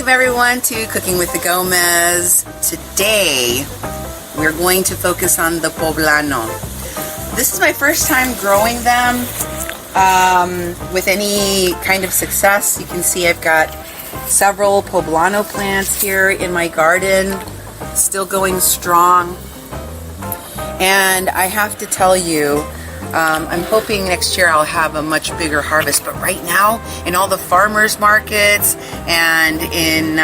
Welcome everyone to Cooking with the Gomez. Today we're going to focus on the poblano. This is my first time growing them with any kind of success. You can see I've got several poblano plants here in my garden, still going strong. And I have to tell you, I'm hoping next year I'll have a much bigger harvest, but right now in all the farmers markets and in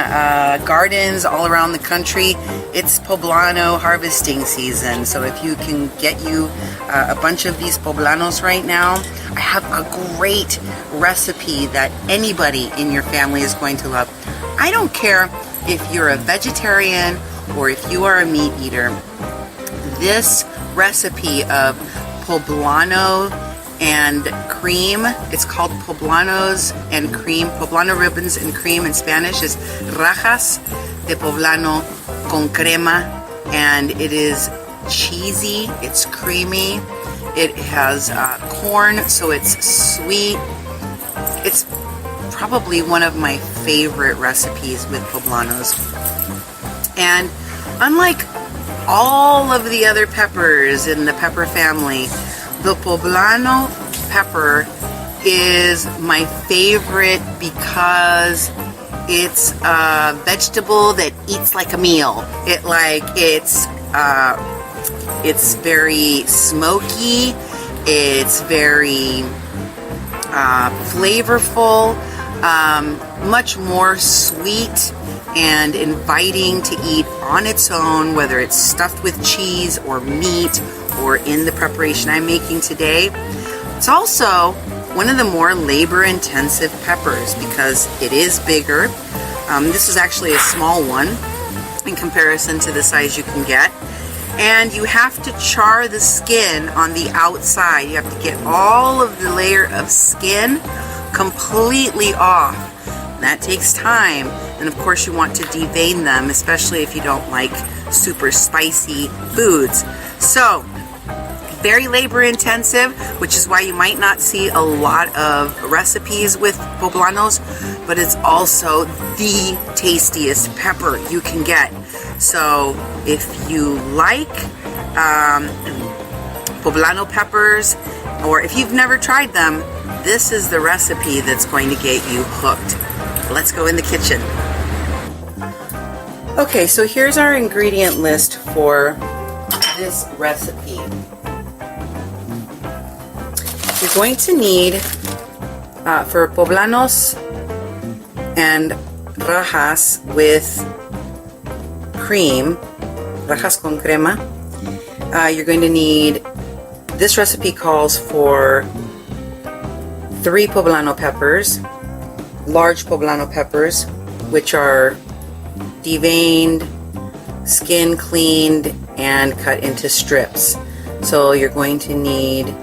gardens all around the country, it's poblano harvesting season. So if you can get you a bunch of these poblanos right now, I have a great recipe that anybody in your family is going to love. I don't care if you're a vegetarian or if you are a meat eater. This recipe of poblano and cream, it's called poblanos and cream, poblano ribbons and cream in Spanish is rajas de poblano con crema, and it is cheesy, it's creamy, it has corn, so it's sweet. It's probably one of my favorite recipes with poblanos. And unlike all of the other peppers in the pepper family, the poblano pepper is my favorite because it's a vegetable that eats like a meal. It's very smoky, it's very flavorful, much more sweet and inviting to eat on its own, whether it's stuffed with cheese or meat or in the preparation I'm making today. It's also one of the more labor-intensive peppers because it is bigger. This is actually a small one in comparison to the size you can get. And you have to char the skin on the outside. You have to get all of the layer of skin completely off. That takes time, and of course you want to devein them, especially if you don't like super spicy foods. So, very labor intensive, which is why you might not see a lot of recipes with poblanos, but it's also the tastiest pepper you can get. So, if you like poblano peppers, or if you've never tried them, this is the recipe that's going to get you hooked. Let's go in the kitchen. Okay, so here's our ingredient list for this recipe. You're going to need, for poblanos and rajas with cream, rajas con crema, you're going to need, this recipe calls for 3 poblano peppers, large poblano peppers, which are deveined, skin cleaned, and cut into strips. So you're going to need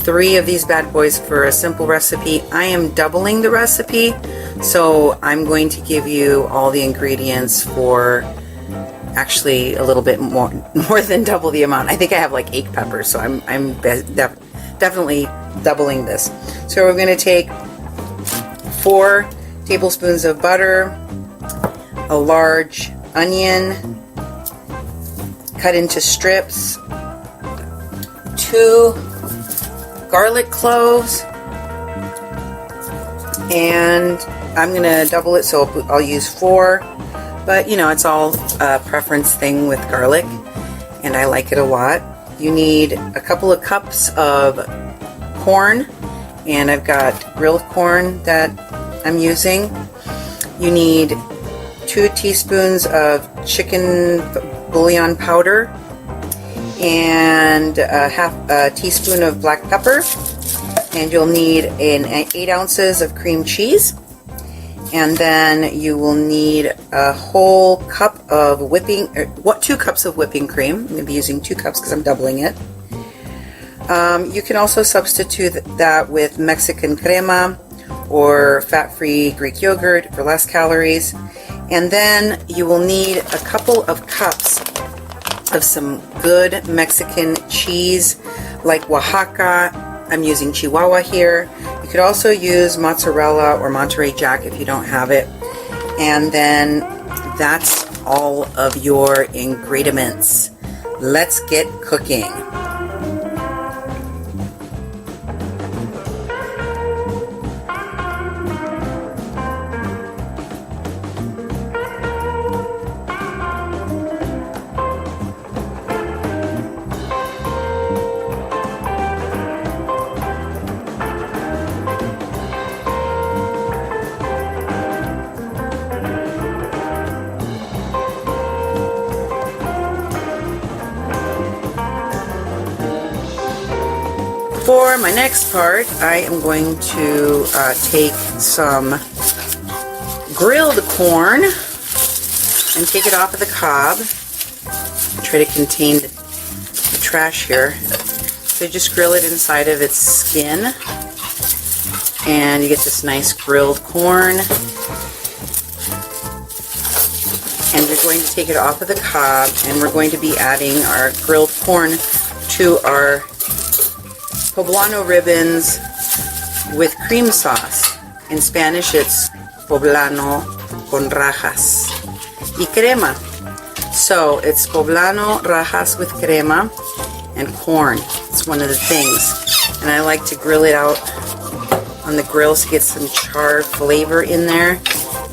3 of these bad boys for a simple recipe. I am doubling the recipe, so I'm going to give you all the ingredients for actually a little bit more than double the amount. I think I have like 8 peppers, so I'm definitely doubling this. So we're going to take 4 tablespoons of butter, a large onion cut into strips, 2 garlic cloves, and I'm going to double it, so I'll use 4, but you know, it's all a preference thing with garlic, and I like it a lot. You need a couple of cups of corn, and I've got grilled corn that I'm using. You need 2 teaspoons of chicken bouillon powder and half a teaspoon of black pepper, and you'll need 8 ounces of cream cheese, and then you will need a whole cup of 2 cups of whipping cream. I'm going to be using 2 cups because I'm doubling it. You can also substitute that with Mexican crema or fat-free Greek yogurt for less calories. And then you will need a couple of cups of some good Mexican cheese like Oaxaca. I'm using Chihuahua here. You could also use mozzarella or Monterey Jack if you don't have it. And then that's all of your ingredients. Let's get cooking. For my next part, I am going to take some grilled corn and take it off of the cob. Try to contain the trash here. So just grill it inside of its skin, and you get this nice grilled corn. And we're going to take it off of the cob, and we're going to be adding our grilled corn to our Pablono Ribbons with cream sauce. In Spanish, it's poblano con rajas y crema. So it's poblano, rajas with crema, and corn. It's one of the things. And I like to grill it out on the grill to get some char flavor in there.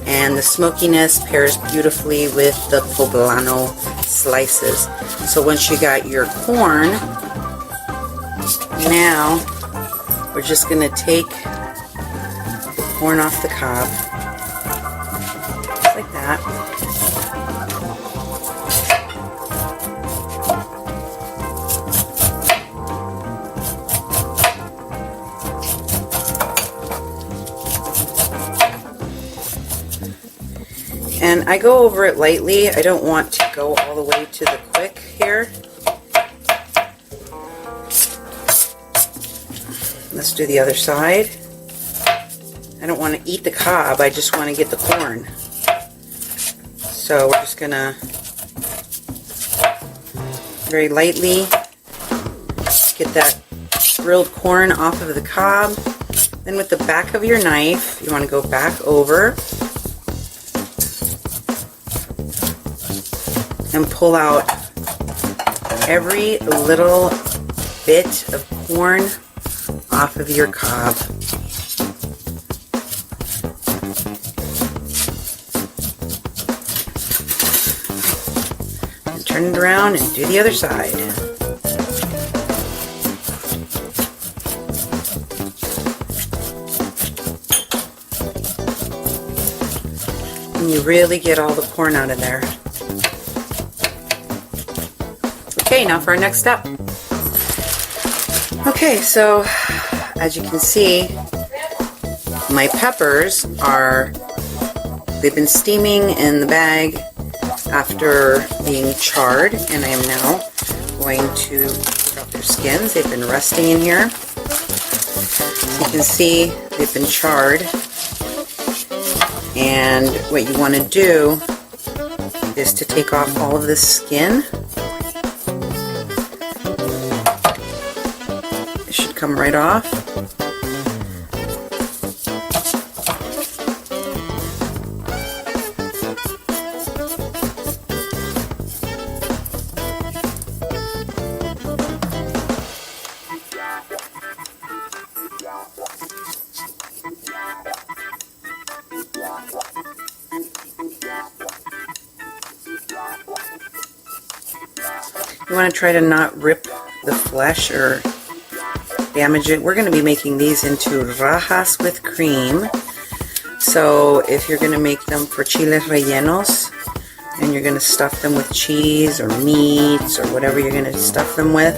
And the smokiness pairs beautifully with the poblano slices. So once you got your corn, now we're just going to take the corn off the cob, just like that. And I go over it lightly. I don't want to go all the way to the quick here. Let's do the other side. I don't want to eat the cob, I just want to get the corn. So we're just going to very lightly get that grilled corn off of the cob. Then with the back of your knife, you want to go back over and pull out every little bit of corn off of your cob. And turn it around and do the other side. And you really get all the corn out of there. Okay, now for our next step. Okay, so as you can see, my peppers they've been steaming in the bag after being charred, and I am now going to take off their skins. They've been resting in here. So you can see they've been charred, and what you want to do is to take off all of this skin. It should come right off. You want to try to not rip the flesh or damage it. We're going to be making these into rajas with cream. So if you're going to make them for chiles rellenos and you're going to stuff them with cheese or meats or whatever you're going to stuff them with,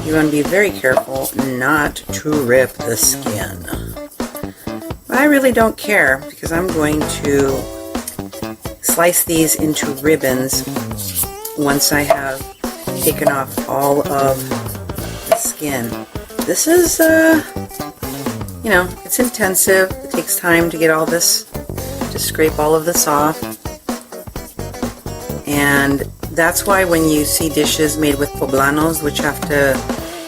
you want to be very careful not to rip the skin. But I really don't care because I'm going to slice these into ribbons once I have taken off all of the skin. This is, you know, it's intensive. It takes time to get all this, to scrape all of this off. And that's why when you see dishes made with poblanos, which have to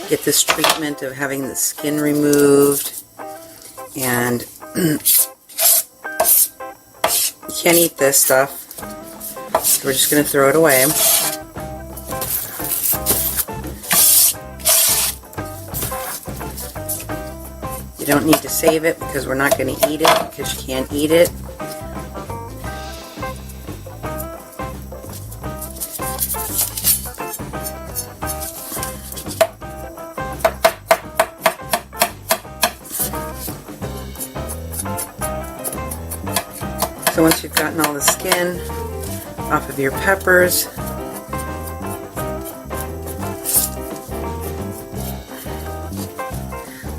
get this treatment of having the skin removed, and you can't eat this stuff. We're just going to throw it away. You don't need to save it because we're not going to eat it because you can't eat it. So once you've gotten all the skin off of your peppers,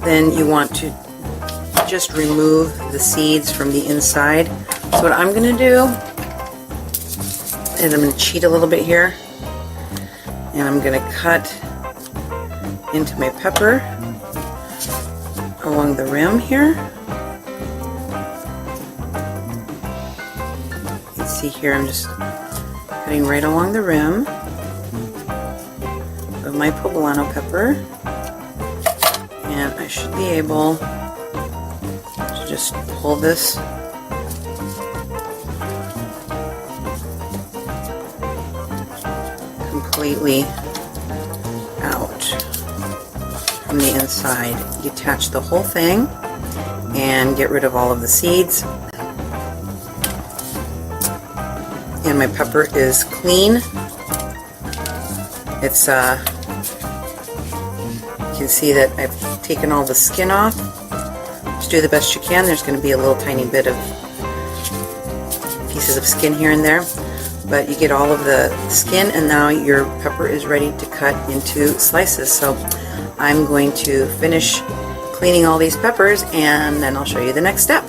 then you want to just remove the seeds from the inside. So what I'm going to do is I'm going to cheat a little bit here, and I'm going to cut into my pepper along the rim here. See here, I'm just cutting right along the rim of my poblano pepper, and I should be able to just pull this completely out from the inside. Detach the whole thing and get rid of all of the seeds. And my pepper is clean. It's you can see that I've taken all the skin off. Just do the best you can. There's going to be a little tiny bit of pieces of skin here and there, but you get all of the skin, and now your pepper is ready to cut into slices. So I'm going to finish cleaning all these peppers, and then I'll show you the next step.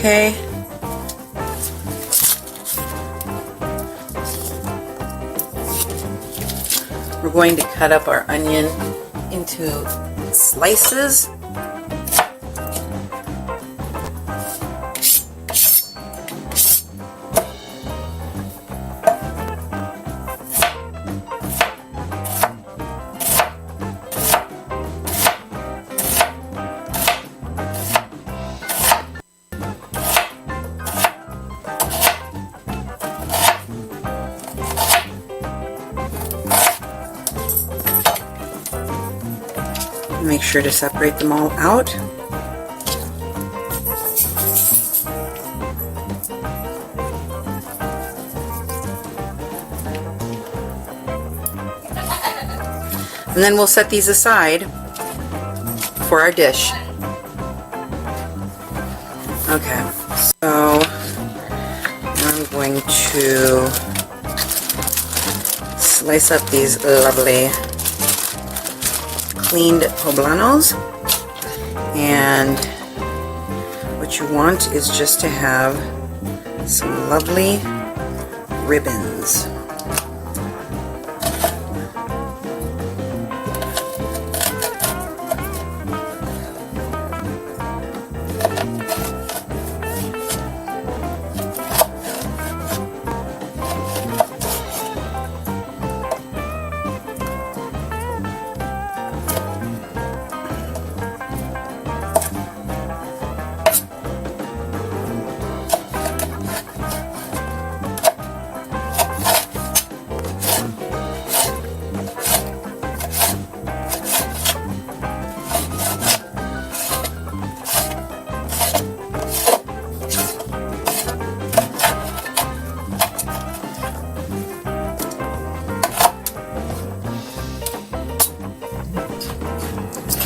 Okay. We're going to cut up our onion into slices. Make sure to separate them all out. And then we'll set these aside for our dish. Okay, so I'm going to slice up these lovely cleaned poblanos, and what you want is just to have some lovely ribbons.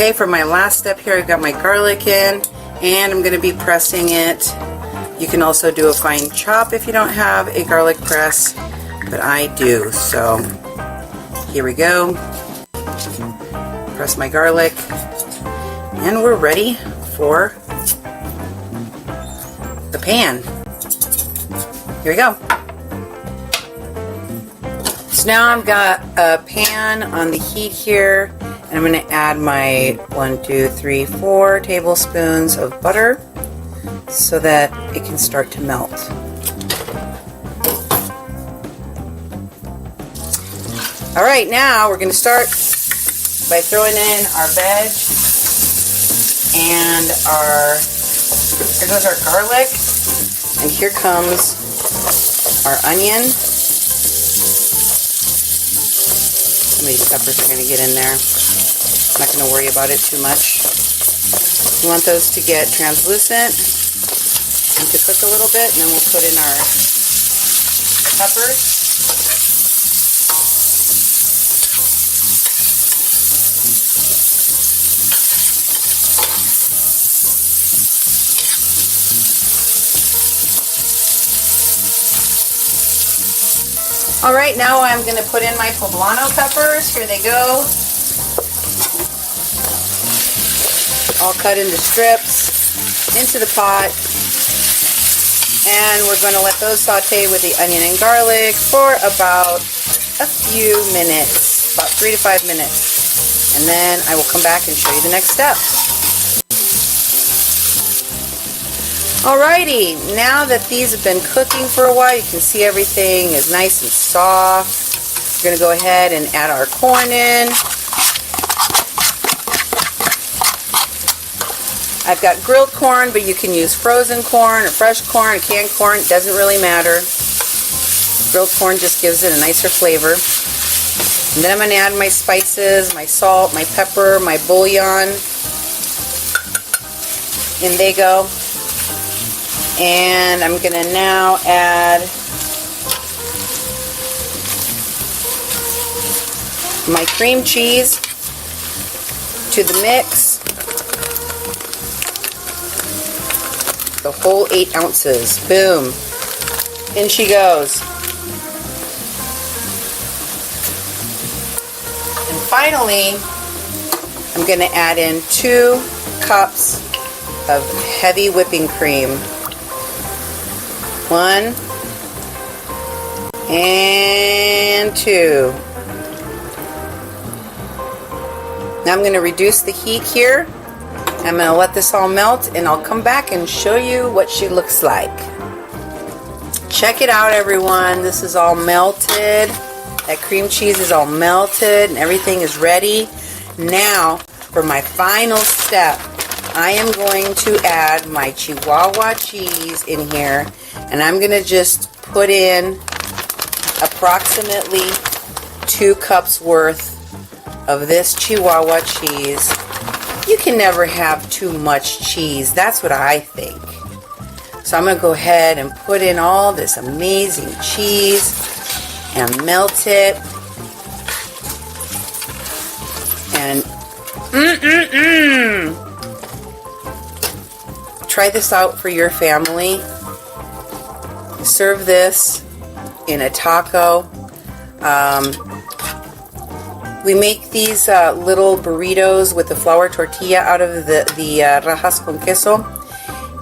Okay, for my last step here, I've got my garlic in, and I'm going to be pressing it. You can also do a fine chop if you don't have a garlic press, but I do. So here we go. Press my garlic, and we're ready for the pan. Here we go. So now I've got a pan on the heat here. And I'm going to add my 4 tablespoons of butter so that it can start to melt. Alright, now we're going to start by throwing in our veg and here goes our garlic, and here comes our onion. Some of these peppers are going to get in there. I'm not going to worry about it too much. We want those to get translucent and to cook a little bit, and then we'll put in our peppers. Alright, now I'm going to put in my poblano peppers. Here they go. All cut into strips, into the pot, and we're going to let those saute with the onion and garlic for about a few minutes, about 3 to 5 minutes, and then I will come back and show you the next step. Alrighty, now that these have been cooking for a while, you can see everything is nice and soft. We're going to go ahead and add our corn in. I've got grilled corn, but you can use frozen corn or fresh corn or canned corn. It doesn't really matter. Grilled corn just gives it a nicer flavor. And then I'm going to add my spices, my salt, my pepper, my bouillon. In they go. And I'm going to now add my cream cheese to the mix. The whole 8 ounces. Boom. In she goes. And finally, I'm going to add in 2 cups of heavy whipping cream. 1 and 2. Now I'm going to reduce the heat here. I'm going to let this all melt, and I'll come back and show you what she looks like. Check it out, everyone. This is all melted. That cream cheese is all melted and everything is ready. Now, for my final step, I am going to add my Chihuahua cheese in here, and I'm going to just put in approximately 2 cups worth of this Chihuahua cheese. You can never have too much cheese. That's what I think. So I'm going to go ahead and put in all this amazing cheese and melt it. And try this out for your family. Serve this in a taco. We make these little burritos with the flour tortilla out of the rajas con queso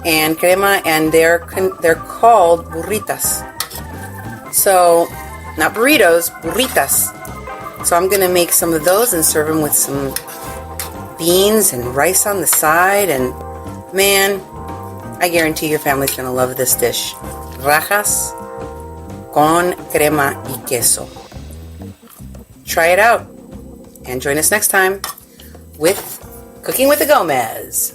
and crema, and they're called burritas. So, not burritos, burritas. So I'm going to make some of those and serve them with some beans and rice on the side, and man, I guarantee your family's going to love this dish. Rajas con crema y queso. Try it out and join us next time with Cooking with the Gomez.